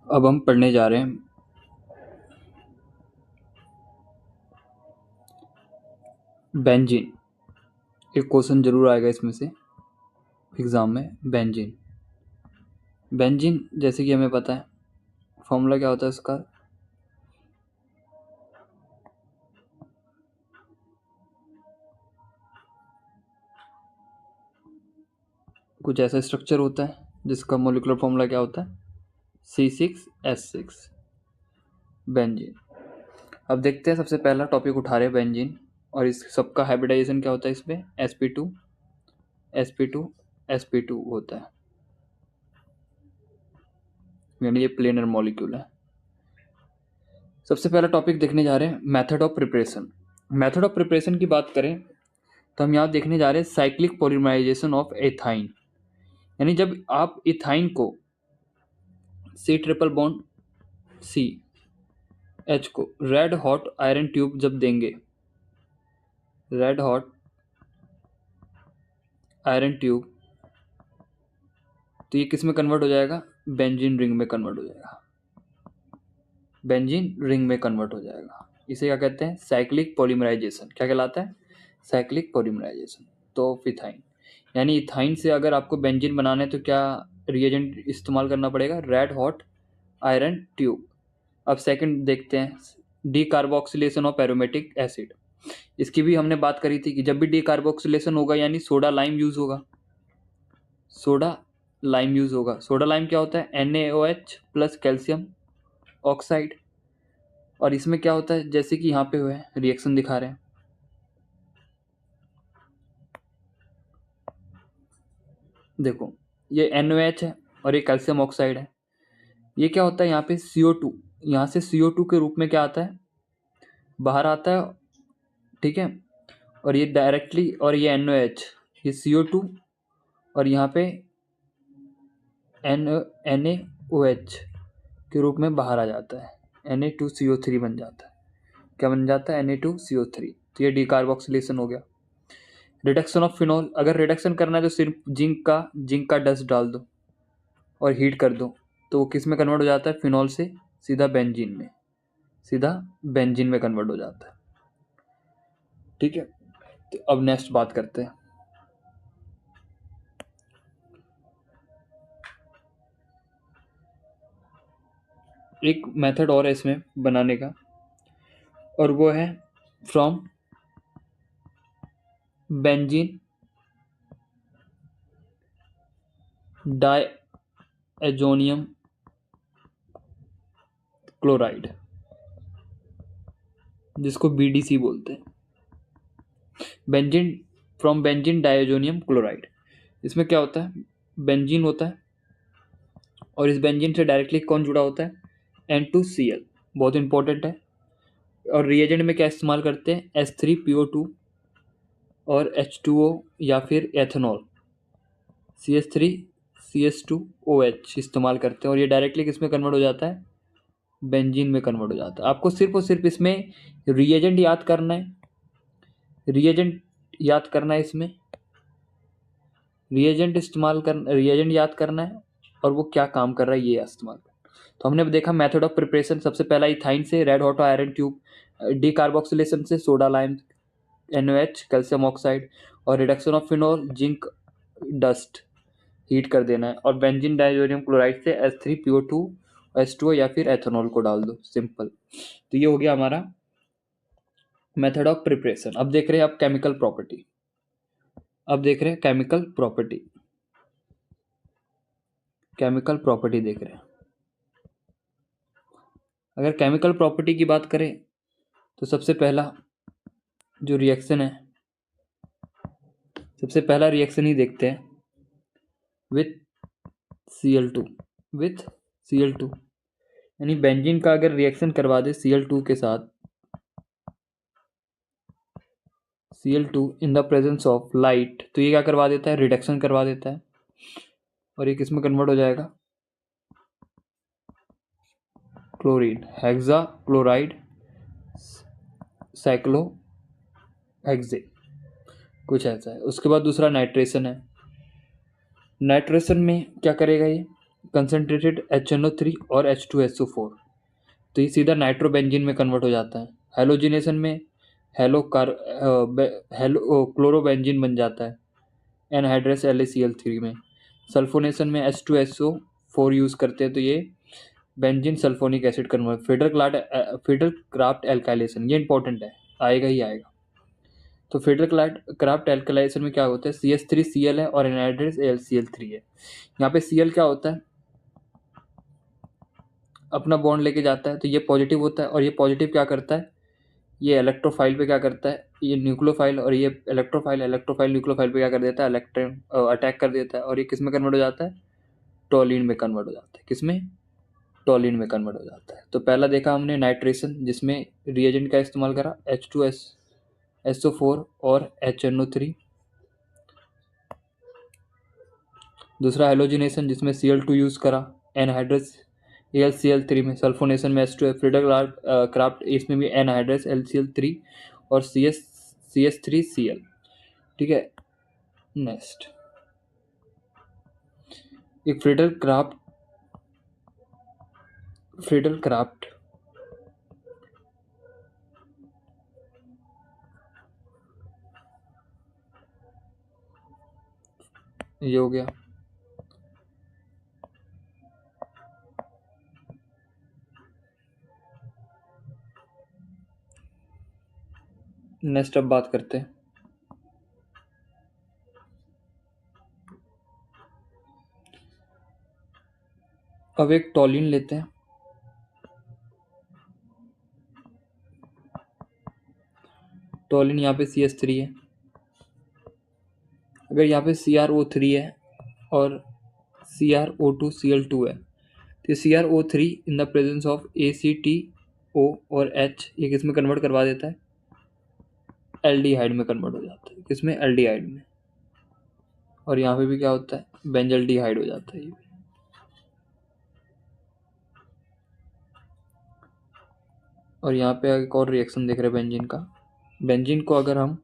अब हम पढ़ने जा रहे हैं बेंजीन। एक क्वेश्चन जरूर आएगा इसमें से एग्जाम में। बेंजीन बेंजीन जैसे कि हमें पता है फॉर्मूला क्या होता है उसका। कुछ ऐसा स्ट्रक्चर होता है जिसका मोलिकुलर फॉर्मूला क्या होता है, C6H6 बेंजीन। अब देखते हैं, सबसे पहला टॉपिक उठा रहे हैं बेंजीन, और इस सबका हाइब्रिडाइजेशन क्या होता है इसमें, sp2 होता है, यानी ये प्लेनर मॉलिक्यूल है। सबसे पहला टॉपिक देखने जा रहे हैं method of preparation. Method of preparation की बात करें तो हम यहाँ देखने जा रहे हैं साइक्लिक पॉलीमराइजेशन ऑफ एथाइन, यानी जब आप इथाइन को C triple bond C H को रेड हॉट आयरन ट्यूब जब देंगे, रेड हॉट आयरन ट्यूब, तो ये किस में कन्वर्ट हो जाएगा, बेंजीन रिंग में कन्वर्ट हो जाएगा, बेंजीन रिंग में कन्वर्ट हो जाएगा। इसे क्या कहते हैं, साइक्लिक पॉलीमराइजेशन। क्या कहलाता है, साइक्लिक पॉलीमराइजेशन। तो इथाइन, यानी इथाइन से अगर आपको बेंजीन बनाना है तो क्या रिएजेंट इस्तेमाल करना पड़ेगा, रेड हॉट आयरन ट्यूब। अब सेकंड देखते हैं, D carboxylation of aromatic acid. इसकी भी हमने बात करी थी कि जब भी डी कार्बोक्सिलेशन होगा यानी सोडा लाइम यूज होगा, सोडा लाइम यूज होगा। सोडा लाइम क्या होता है, NaOH प्लस कैल्शियम ऑक्साइड। और इसमें क्या होता है, जैसे कि यहाँ पे हुए रिएक्शन दिखा रहे हैं, देखो ये NaOH है और ये कैल्शियम ऑक्साइड है। ये क्या होता है, यहाँ पे CO2, यहाँ से CO2 के रूप में क्या आता है, बाहर आता है, ठीक है। और ये डायरेक्टली, और ये NaOH, ये CO2 और यहाँ पे NaOH के रूप में बाहर आ जाता है, Na2CO3 बन जाता है। क्या बन जाता है, Na2CO3। तो ये डीकार्बोक्सिलेशन हो गया। रिडक्शन ऑफ फिनॉल, अगर रिडक्शन करना है तो सिर्फ जिंक का डस्ट डाल दो और हीट कर दो, तो वो किस में कन्वर्ट हो जाता है, फिनॉल से सीधा बेंजीन में, सीधा बेंजीन में कन्वर्ट हो जाता है, ठीक है। तो अब नेक्स्ट बात करते हैं, एक मेथड और है इसमें बनाने का, और वो है फ्रॉम बेंजीन डायजोनियम क्लोराइड, जिसको BDC बोलते हैं, benzene, from benzene diazonium chloride. इसमें क्या होता है, बेंजीन होता है और इस बेंजीन से डायरेक्टली कौन जुड़ा होता है, N2Cl, बहुत इंपॉर्टेंट है। और रिएजेंट में क्या इस्तेमाल करते हैं, H3PO2 और H2O या फिर एथेनॉल CH3CH2OH इस्तेमाल करते हैं, और ये डायरेक्टली किस में कन्वर्ट हो जाता है, बेंजीन में कन्वर्ट हो जाता है। आपको सिर्फ और सिर्फ इसमें रिएजेंट याद करना है, रिएजेंट याद करना है, इसमें रिएजेंट याद करना है, और वो क्या काम कर रहा है ये इस्तेमाल करना। तो हमने देखा मेथड ऑफ प्रिपरेशन, सबसे पहला इथाइन से red hot iron tube, decarboxylation से soda lime NaOH calcium oxide, और reduction of phenol zinc dust, heat कर देना है, और बेंजीन डायजोनियम क्लोराइड से H3PO2 H2O या फिर एथेनॉल को डाल दो, सिंपल। तो ये हो गया हमारा मेथड ऑफ प्रिपरेशन। अब देख रहे हैं आप केमिकल प्रॉपर्टी, अब देख रहे हैं केमिकल प्रॉपर्टी, केमिकल प्रॉपर्टी देख रहे हैं। अगर केमिकल प्रॉपर्टी की बात करें तो सबसे पहला जो रिएक्शन है, सबसे पहला रिएक्शन ही देखते हैं विथ Cl2, विथ Cl2, यानी बेंजीन का अगर रिएक्शन करवा दे Cl2 के साथ, Cl2 in the presence of light, तो ये क्या करवा देता है, रिडक्शन करवा देता है, और ये किस में कन्वर्ट हो जाएगा, क्लोरीन, हेक्सा क्लोराइड साइक्लोहेक्से, कुछ ऐसा है। उसके बाद दूसरा नाइट्रेशन है, नाइट्रेशन में क्या करेगा ये, कंसनट्रेटेड HNO3 और H2SO4, तो ये सीधा नाइट्रोबेंजीन में कन्वर्ट हो जाता है। हेलोजिनेशन में हेलो क्लोरोबेंजीन बन जाता है एनहाइड्रस LaCl3 में। सल्फोनेशन में H2SO4 यूज़ करते हैं, तो ये benzene sulphonic acid convert. Feeder craft alkylation, ये इंपॉर्टेंट है, आएगा ही आएगा। तो फिडर क्राफ्ट एल्काइलेशन में क्या होता है, CH3Cl है और एनहाइड्रस AlCl3 है। यहाँ पे Cl क्या होता है, अपना बॉन्ड लेके जाता है, तो ये पॉजिटिव होता है, और ये पॉजिटिव क्या करता है, ये इलेक्ट्रोफाइल पे क्या करता है, ये न्यूक्लियोफाइल, और ये इलेक्ट्रोफाइल न्यूक्लियोफाइल पे क्या कर देता है, इलेक्ट्रॉन अटैक कर देता है, और ये किस में कन्वर्ट हो जाता है, टॉलिन में कन्वर्ट हो जाता है। किस में, टॉलिन में कन्वर्ट हो जाता है। तो पहला देखा हमने नाइट्रेशन, जिसमें रिएजेंट का इस्तेमाल करा H2SO4 और HNO3। दूसरा हेलोजिनेशन, जिसमें Cl2 यूज़ करा एनहाइड्रस AlCl3 में। सल्फोनेशन में H2 फ्रीडर क्राफ्ट, इसमें भी एनहाइड्रस LCl3 और CH3Cl। ठीक है, नेक्स्ट एक फ्रीडर क्राफ्ट ये हो गया। नेक्स्ट अब बात करते हैं अब एक टॉलिन लेते हैं। टॉलिन यहाँ पे CH3 है। अगर यहाँ पे CrO3 है और CrO2Cl2 है, तो CrO3 in the presence of ACTO और H ये किस में कन्वर्ट करवा देता है, एल्डिहाइड में कन्वर्ट हो जाता है। किसमें, एल्डिहाइड में। और यहाँ पे भी क्या होता है, बेंजल्डिहाइड हो जाता है ये। और यहाँ पे एक और रिएक्शन देख रहे हैं बेंजीन का। बेंजीन को अगर हम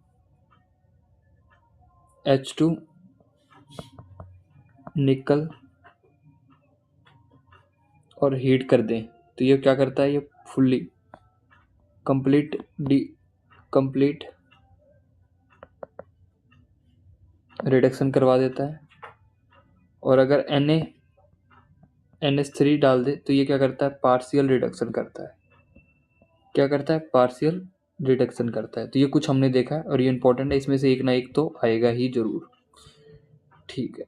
H2 निकल और हीट कर दें, तो ये क्या करता है, ये फुल्ली कंप्लीट रिडक्शन करवा देता है। और अगर NH3 डाल दे, तो ये क्या करता है, पार्शियल रिडक्शन करता है। क्या करता है, पार्शियल रिडक्शन करता है। तो ये कुछ हमने देखा है और ये इंपॉर्टेंट है, इसमें से एक ना एक तो आएगा ही जरूर। ठीक है।